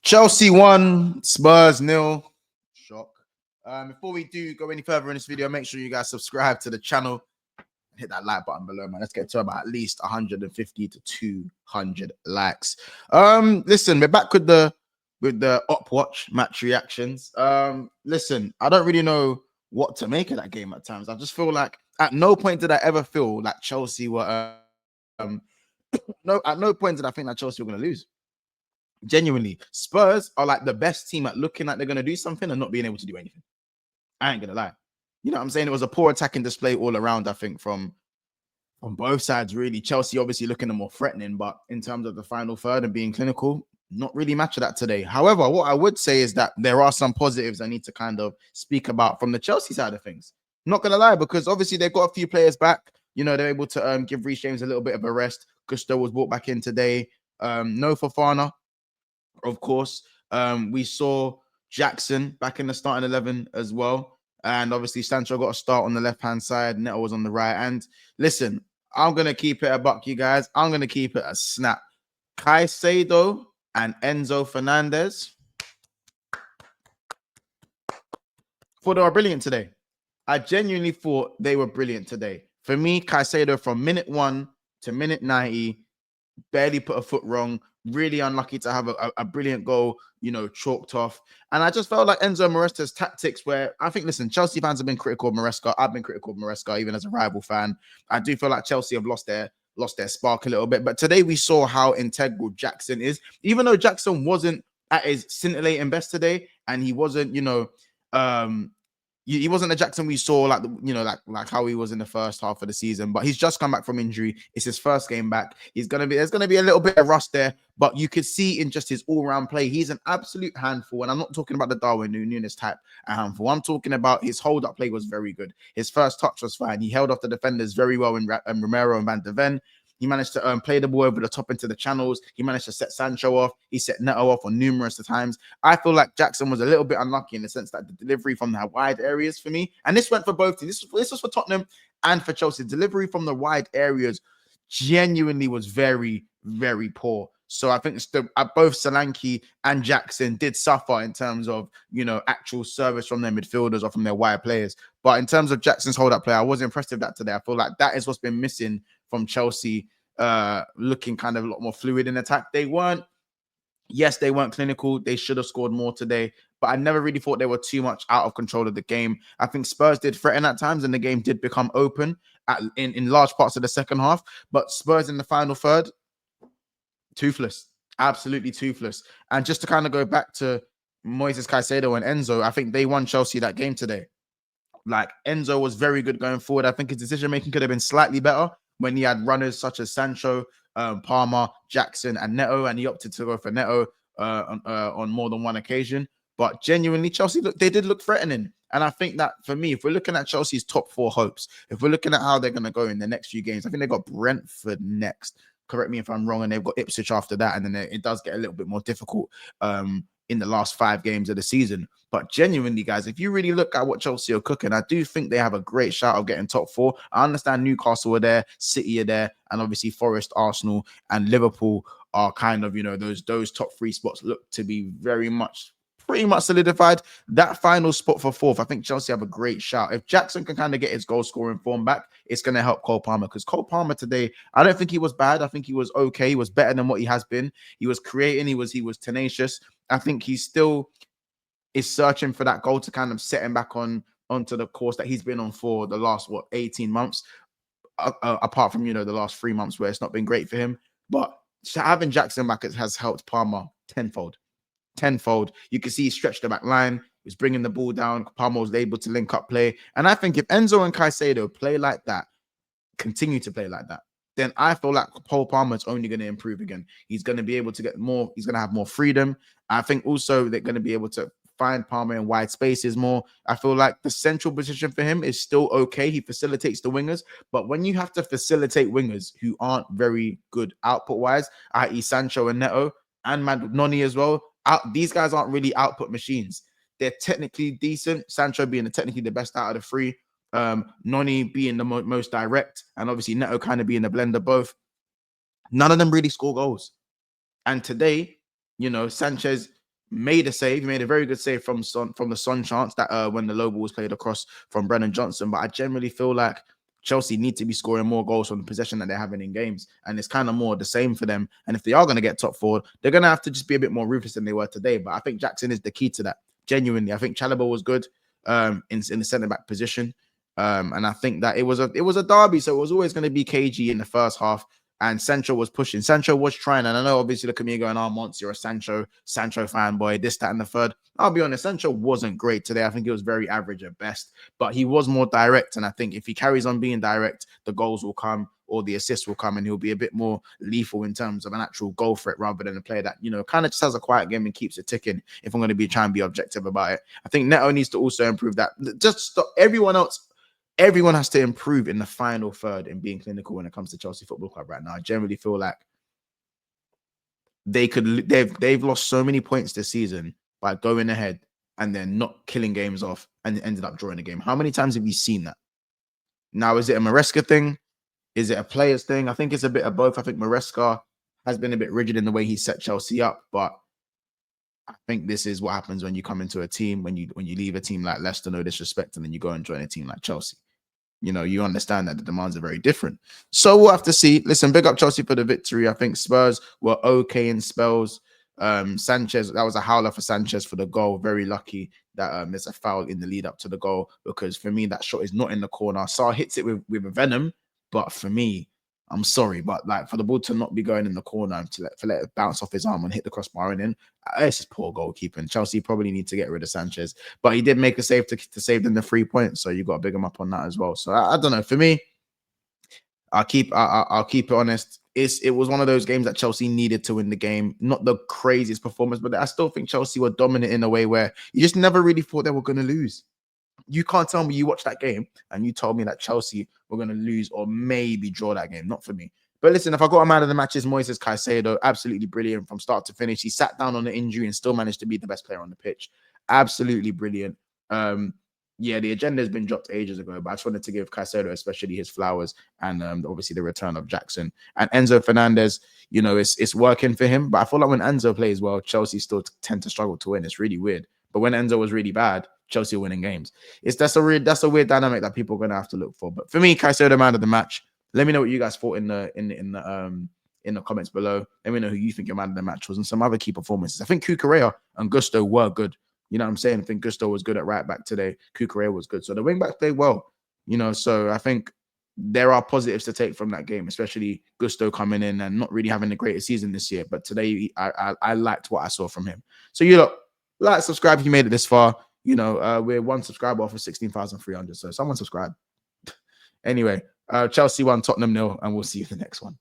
Chelsea won, Spurs nil. Shock. Before we do go any further in this video, make sure you guys subscribe to the channel. Hit that like button below, man. Let's get to about at least 150 to 200 likes. Listen, we're back with the Op Watch match reactions. Listen, I don't really know what to make of that game at times. I just feel like at no point did I ever feel like Chelsea were no, at no point did I think that Chelsea were going to lose. Genuinely, Spurs are like the best team at looking like they're going to do something and not being able to do anything. I ain't going to lie. You know what I'm saying? It was a poor attacking display all around, I think, from both sides, really. Chelsea obviously looking more threatening, but in terms of the final third and being clinical, not really much of that today. However, what I would say is that there are some positives I need to kind of speak about from the Chelsea side of things. Not going to lie, because obviously they've got a few players back. You know, they're able to give Reece James a little bit of a rest. Gusto was brought back in today. No Fofana, of course. We saw Jackson back in the starting 11 as well. And obviously, Sancho got a start on the left-hand side. Neto was on the right. And listen, I'm going to keep it a buck, you guys. I'm going to keep it a snap. Caicedo and Enzo Fernandez, thought they were brilliant today. I genuinely thought they were brilliant today. For me, Caicedo from minute 1 to minute 90, barely put a foot wrong. Really unlucky to have a brilliant goal, you know, chalked off. And I just felt like Enzo Maresca's tactics where I think, listen, Chelsea fans have been critical of Maresca. I've been critical of Maresca, even as a rival fan. I do feel like Chelsea have lost their spark a little bit. But today we saw how integral Jackson is. Even though Jackson wasn't at his scintillating best today, and he wasn't, you know, he wasn't the Jackson we saw, like, you know, like how he was in the first half of the season. But he's just come back from injury. It's his first game back. There's gonna be a little bit of rust there, but you could see in just his all-round play, he's an absolute handful. And I'm not talking about the Darwin Núñez type a handful. I'm talking about his hold-up play was very good. His first touch was fine. He held off the defenders very well in Romero and Van de Ven. He managed to play the ball over the top into the channels. He managed to set Sancho off. He set Neto off on numerous times. I feel like Jackson was a little bit unlucky in the sense that the delivery from the wide areas for me, and this went for both teams. This was for Tottenham and for Chelsea. Delivery from the wide areas genuinely was very, very poor. So I think both Solanke and Jackson did suffer in terms of, you know, actual service from their midfielders or from their wide players. But in terms of Jackson's hold-up play, I was impressed with that today. I feel like that is what's been missing from Chelsea, looking kind of a lot more fluid in attack. They weren't clinical. They should have scored more today, but I never really thought they were too much out of control of the game. I think Spurs did threaten at times, and the game did become open in large parts of the second half. But Spurs in the final third, toothless, absolutely toothless. And just to kind of go back to Moises Caicedo and Enzo, I think they won Chelsea that game today. Like, Enzo was very good going forward. I think his decision-making could have been slightly better when he had runners such as Sancho, Palmer, Jackson, and Neto, and he opted to go for Neto on more than one occasion. But genuinely, Chelsea, they did look threatening. And I think that, for me, if we're looking at Chelsea's top 4 hopes, if we're looking at how they're going to go in the next few games, I think they've got Brentford next. Correct me if I'm wrong. And they've got Ipswich after that. And then it does get a little bit more difficult in the last 5 games of the season. But genuinely, guys, if you really look at what Chelsea are cooking, I do think they have a great shot of getting top 4. I understand Newcastle are there, City are there, and obviously Forest, Arsenal, and Liverpool are kind of, you know, those top 3 spots look to be pretty much solidified. That final spot for 4th, I think Chelsea have a great shot. If Jackson can kind of get his goal scoring form back, it's going to help Cole Palmer, because Cole Palmer today, I don't think he was bad. I think he was okay. He was better than what he has been. He was creating. He was tenacious. I think he still is searching for that goal to kind of set him back onto the course that he's been on for the last 18 months, apart from, you know, the last 3 months where it's not been great for him. But having Jackson back has helped Palmer tenfold. You can see he stretched the back line. He was bringing the ball down. Palmer was able to link up play. And I think if Enzo and Caicedo play like that, continue to play like that, then I feel like Cole Palmer is only going to improve again. He's going to be able to get more. He's going to have more freedom. I think also they're going to be able to find Palmer in wide spaces more. I feel like the central position for him is still okay. He facilitates the wingers. But when you have to facilitate wingers who aren't very good output-wise, i.e. Sancho and Neto, and Noni as well, these guys aren't really output machines. They're technically decent. Sancho being technically the best out of the 3. Noni being the most direct, and obviously Neto kind of being the blender both. None of them really score goals. And today, you know, Sanchez made a save. He made a very good save from the Son chance that when the low ball was played across from Brennan Johnson. But I generally feel like Chelsea need to be scoring more goals from the possession that they're having in games. And it's kind of more the same for them. And if they are going to get top four, they're going to have to just be a bit more ruthless than they were today. But I think Jackson is the key to that. Genuinely, I think Chalobah was good in the centre back position. And I think that it was a derby, so it was always going to be cagey in the first half. And Sancho was pushing. Sancho was trying. And I know, obviously, look at me going, oh, Monts, you're a Sancho fanboy, this, that, and the third. I'll be honest, Sancho wasn't great today. I think he was very average at best. But he was more direct. And I think if he carries on being direct, the goals will come or the assists will come. And he'll be a bit more lethal in terms of an actual goal threat rather than a player that, kind of just has a quiet game and keeps it ticking, if I'm going to be trying to be objective about it. I think Neto needs to also improve that. Just stop everyone else. Everyone has to improve in the final third in being clinical when it comes to Chelsea Football Club right now. I generally feel like they've lost so many points this season by going ahead and then not killing games off and ended up drawing a game. How many times have you seen that? Now, is it a Maresca thing? Is it a players thing? I think it's a bit of both. I think Maresca has been a bit rigid in the way he set Chelsea up, but I think this is what happens when you come into a team, when you leave a team like Leicester, no disrespect, and then you go and join a team like Chelsea. You understand that the demands are very different. So we'll have to see. Listen, big up Chelsea for the victory. I think Spurs were okay in spells. Sanchez, that was a howler for Sanchez for the goal. Very lucky that there's a foul in the lead up to the goal, because for me, that shot is not in the corner. Sarr hits it with a venom, but for me, I'm sorry, but like for the ball to not be going in the corner and to let it bounce off his arm and hit the crossbar and in, it's just poor goalkeeping. Chelsea probably need to get rid of Sanchez, but he did make a save to save them the 3 points, so you got to big him up on that as well. So I don't know. For me, I'll keep it honest. It was one of those games that Chelsea needed to win the game. Not the craziest performance, but I still think Chelsea were dominant in a way where you just never really thought they were going to lose. You can't tell me you watched that game and you told me that Chelsea were going to lose or maybe draw that game. Not for me. But listen, if I got a man of the match, is Moises Caicedo. Absolutely brilliant from start to finish. He sat down on the injury and still managed to be the best player on the pitch. Absolutely brilliant. Yeah, the agenda has been dropped ages ago, but I just wanted to give Caicedo especially his flowers, and obviously the return of Jackson and Enzo Fernandez. It's working for him, but I feel like when Enzo plays well, Chelsea still tend to struggle to win. It's really weird. But when Enzo was really bad, Chelsea are winning games. That's a weird dynamic that people are going to have to look for. But for me, Caicedo man of the match. Let me know what you guys thought in the comments below. Let me know who you think your man of the match was and some other key performances. I think Cucurella and Gusto were good. You know what I'm saying? I think Gusto was good at right back today. Cucurella was good. So the wing backs played well. So I think there are positives to take from that game, especially Gusto coming in and not really having the greatest season this year. But today, I liked what I saw from him. So like, subscribe if you made it this far. We're one subscriber off of 16,300. So someone subscribe. Anyway, Chelsea 1, Tottenham 0, and we'll see you in the next one.